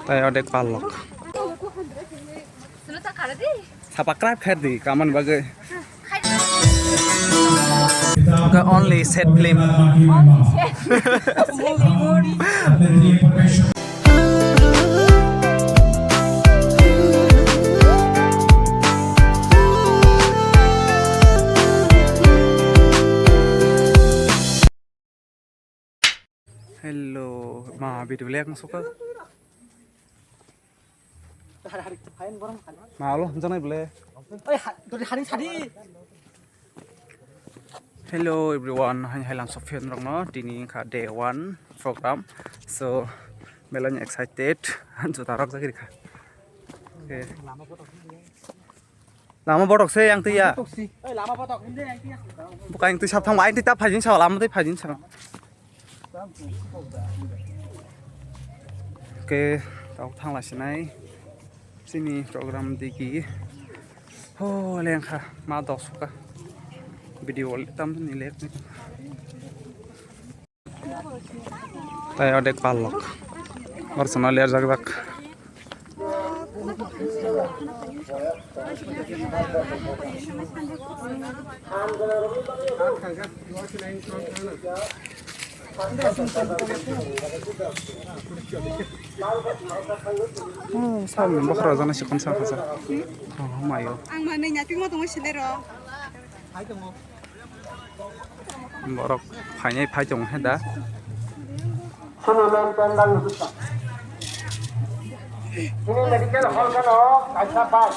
তাই অনেক পারলক সাপাক্রাইব খের দি কামান বাগে only set film hello ma video lek masuk ke mau loh jangan boleh hello everyone hai lang sofian rong no tini kha day 1 program so melon excited jo tarok jagir kha okay lama botok se yang tu ya lama botok ini yang tu bukan yang tu sab thang mai ti ta phajin sa lama ti phajin sa oke tau thang la sinai sini program diki oh leng kha ma dok suka video tam ni lek ni tay odek pallok personal ler jagbak oh salam bakra jana si konsa khasa oh mayo ang manay nya ting mo tong silero borok phainai phai jong heda sunulan pendang duta ini medical hall kano kaisa pas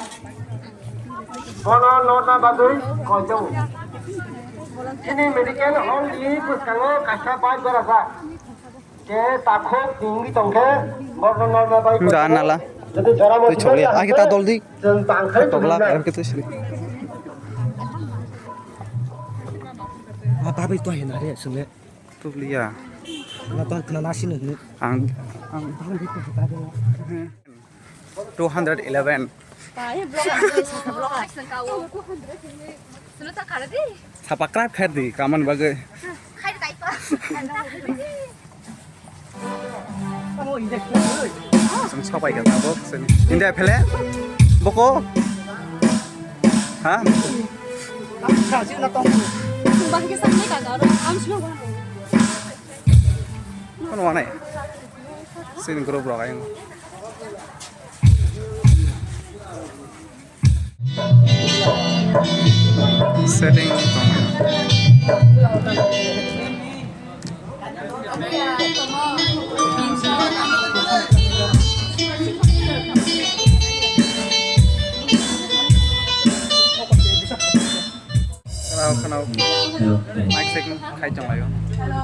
kono nota badui kojo ini medical hall di puskango kaisa pas berasa ke takho tinggi tongke borno nota bai dan nala jadi jara mo chole a kita doldi tentang khai togla er ke tu sri apa itu yang ada sebenarnya tu liya kenapa kena nasi nih ang 211 tayo blog sa kawo sunod ta kara di sapakrab kher di kaman bage khai tai pa sung sabai ka bok sen india phele boko ha sumbang ke samne ka garo am suno kono wane sin group ro kaing setting kenal mic check khai chong layo hello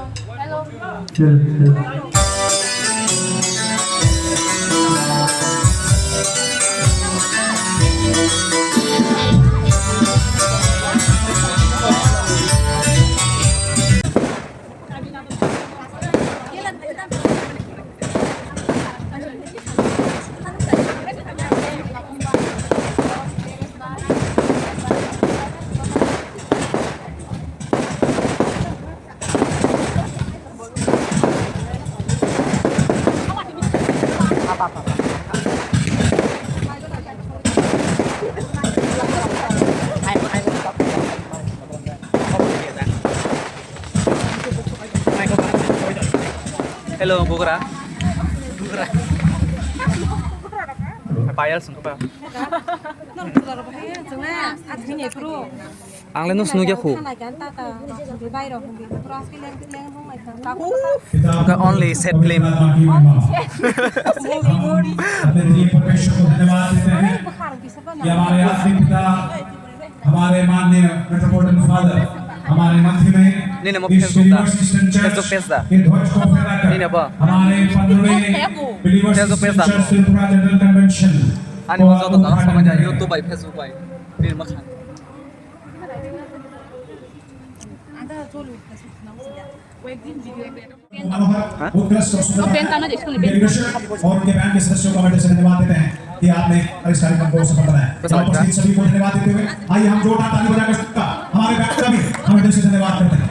hello bukra payal sung pa ang leno snu ya khu ka only set film हमारे आखिरी पिता हमारे माननीय metropolitan father हमारे मंत्री में Nina mo Facebook pesta. Nina ba? हमारे 15वें believers church Tripura general convention ani mo joto ka sama ja YouTube by Facebook by bir ma khan और उनके बैंक के सदस्यों को बड़े से धन्यवाद देते हैं कि आपने इस कार्यक्रम को सफल बनाया। उपस्थित सभी को धन्यवाद देते हुए आइए हम जोरदार ताली बजाकर सबका हमारे बैंक का भी हमें दिल से धन्यवाद करते हैं।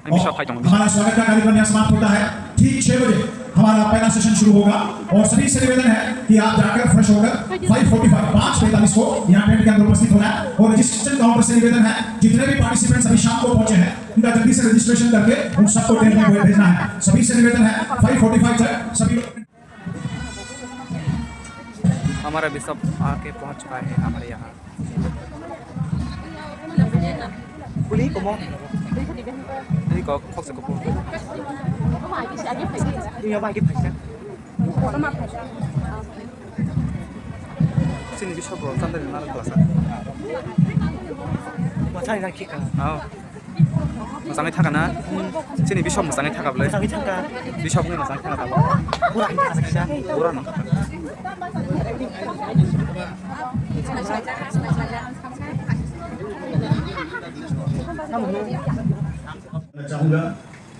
Ami shop khai jong हमारा स्वागत का कार्यक्रम यहाँ समाप्त होता है। ठीक 6 बजे हमारा पहला सेशन शुरू होगा और सभी से निवेदन है कि आप जाकर फ्रेश होकर 5:45 को यहाँ टेंट के अंदर उपस्थित होना है। और रजिस्ट्रेशन काउंटर से निवेदन है जितने भी पार्टिसिपेंट्स अभी शाम को पहुंचे हैं उनका जल्दी से रजिस्ट्रेशन करके उन सबको टेंट में भेजना है। सभी से निवेदन है 5:45 तक सभी लोग हमारा भी सब आके पहुंच पाए हैं हमारे यहाँ। Puli ko mo. Ini kok se ko Iya ba cái phải sini bisa bro santai di mana kelas. Masai nang kika. Oh. Masangnya thaka na. Sini bishop masangnya thaka boleh. Masai thaka. Bishop ni masangnya thaka apa? Kurang ka sa siya. Kurang. मैं चाहूँगा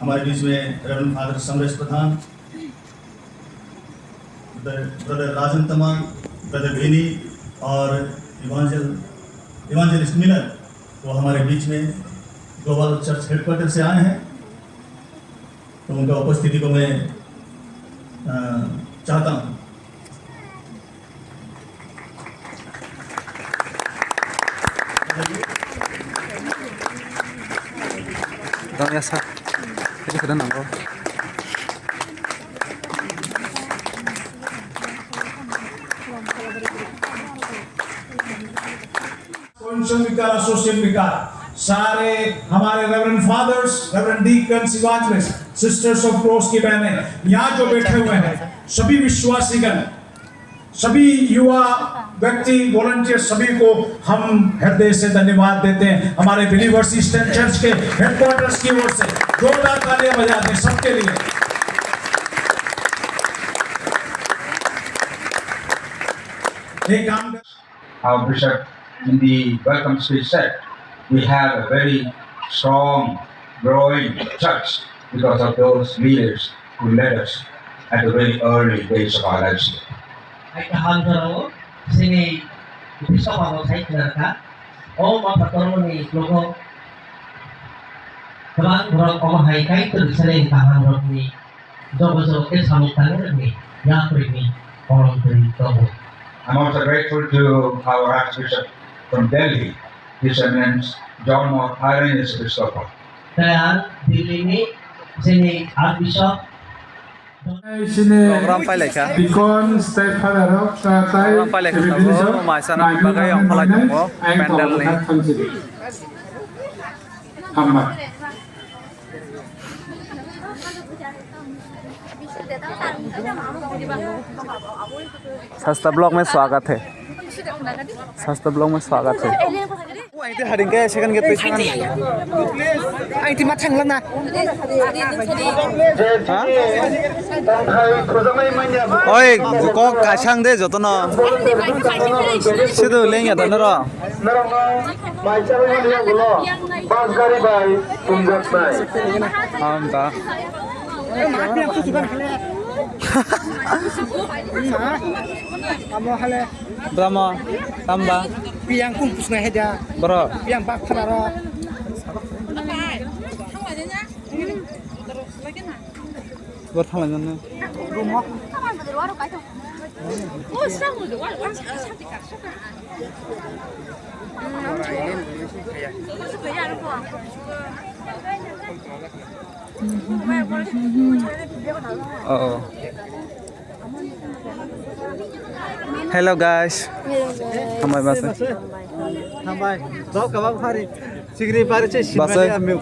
हमारे बीच में reverend father Samaresh प्रधान, brother राजन तमाम, brother Beni और इवांजेलिस्ट Miller वो हमारे बीच में global church headquarter से आए हैं। तो उनका उपस्थिति को मैं चाहता हूँ। Dan biasa. Jadi keren nanggo. Vicar associate vicar सारे हमारे reverend fathers, reverend deacons, evangelist, sisters of cross की बहनें यहाँ जो बैठे हुए हैं, सभी विश्वासीगण, सभी युवा व्यक्ति, वॉलंटियर, सभी को हम हृदय से धन्यवाद देते हैं। हमारे बिलीवर्स ईस्टर्न चर्च के हेडक्वार्टर्स की ओर से जोरदार तालियां बजाते हैं सबके लिए। एक काम Our bishop in the welcome speech said, we have a very strong, growing church because of those leaders who led us at the very early days of our lives. Ay kahanggaro sini bisa ako sa ikinarka o mapaturo ni logo kaman burang pamahay kahit ito sa rin kahanggaro ni dogo ke samutan ni yakri ni orang dari dogo. I'm also grateful to our Archbishop from Delhi, His Eminence John Moore Irenaeus Episcopal. Kaya dili ni sini Archbishop Program pilih ya. Dikon state father Program pilih kita bro, masa nak pakai yang pelaj bro, pendel ni. Hamad. सस्ता blog में स्वागत है। सस्ता blog में स्वागत है। वो ऐसे हरिंग के सेकंड के पीछे ना। Ai ti matang lang na. ओए को काशांग दे जो तो ना। सिद्धू लेंगे तो ना रो। हम ता। Amo hale. Brahma, tambah. Piang kum pusna heja. Bro. Piang bak kharara. Bertang lagi nih. Oh. Hello guys. Hamai basa. Hambai. Zau ka bak phari. Sigri pare che Basa. ameu.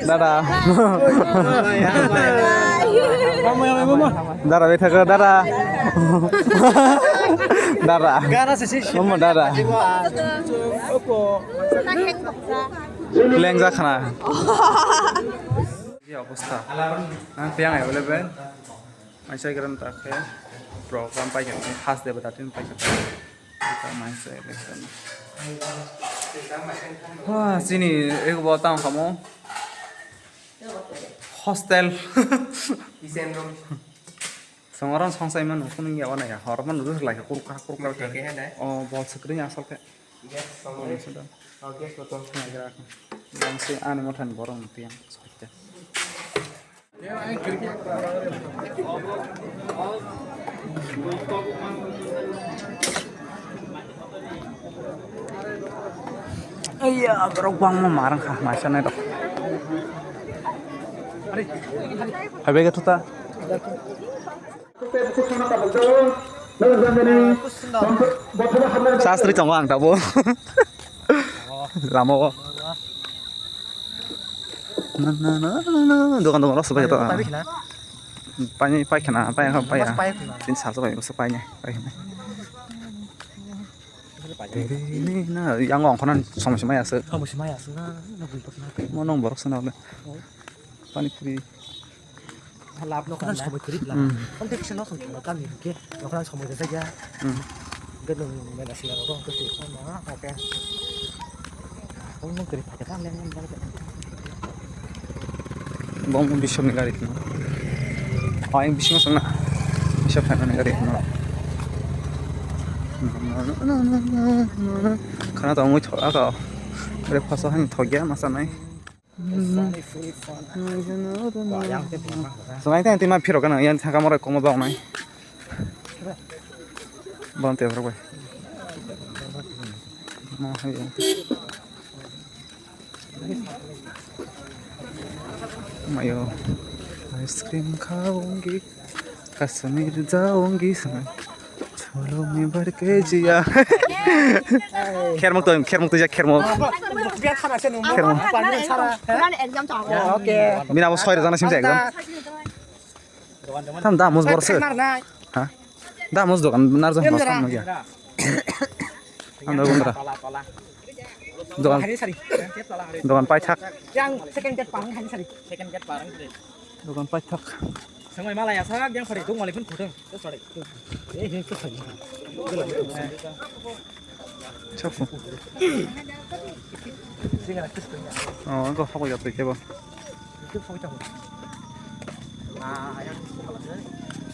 Dada. Mama. Dada beta ke dada. Dada. Gara se si. Mama dada. Opo. Lengza khana. Ini অবস্থা nanti yang available masih keren tak ya program pakai khas deh betatin pakai kita masih election wah sini aku bawa tahu kamu hostel semua orang sangsa iman aku nih ya ya hormon udah lagi kurkar oh bawa sekering asal kayak sudah oke betul masih anu mau borong tiang Iya, gerobak mau marang kah macamnya dok. Habis itu ta. Sastri 정왕 다보. 라모. 나나나나 도간 러스 바이다. 빠니 빠이카나 빠이카 빠이야. 진짜 사서 바이 거 빠이냐. 빠이냐. 나 양왕 코난 somasimayasă. Somasimayasă, na bultok na. Mă nu borok să n-au. Pani puri. Halap no kan somai krip la. Context no song kan ni ke. No kan somai da ya. Cái đường này là xìa đó cái gì con nó ok. Không krip phải kan lên lên. Bom bishop ni garit no. Ay bishop song na. Bishop fan ni garit no. Karena tao ngồi thở cả, để phát số hành thở ghé mà sao này? Số này thì mà phiền cái này, anh thằng camera có một bao này, bao tiền rồi quay, mà hay, mà yo, ice cream खाऊंगी, कश्मीर जाऊंगी समय. चलो मैं बढ़ के जिया खेर मुक्त जा खेर मुक्त 그날 엑잠 잡아. 미나 뭐 서이를 자나 심지 엑잠 탐 다무스 버스 하 다무스 도간 나르자 버스 탐 뭐야 안다 군드라 도간 파이탁 Yang second get pang hari sari. Second get pang. 도간 파이탁 Sampai malah ya saya yang hari itu mulai pun kurang. Terus sorry. Ini tu sorry. 차프 이거 하고 옆에 대봐 Itu foto. Ah, yang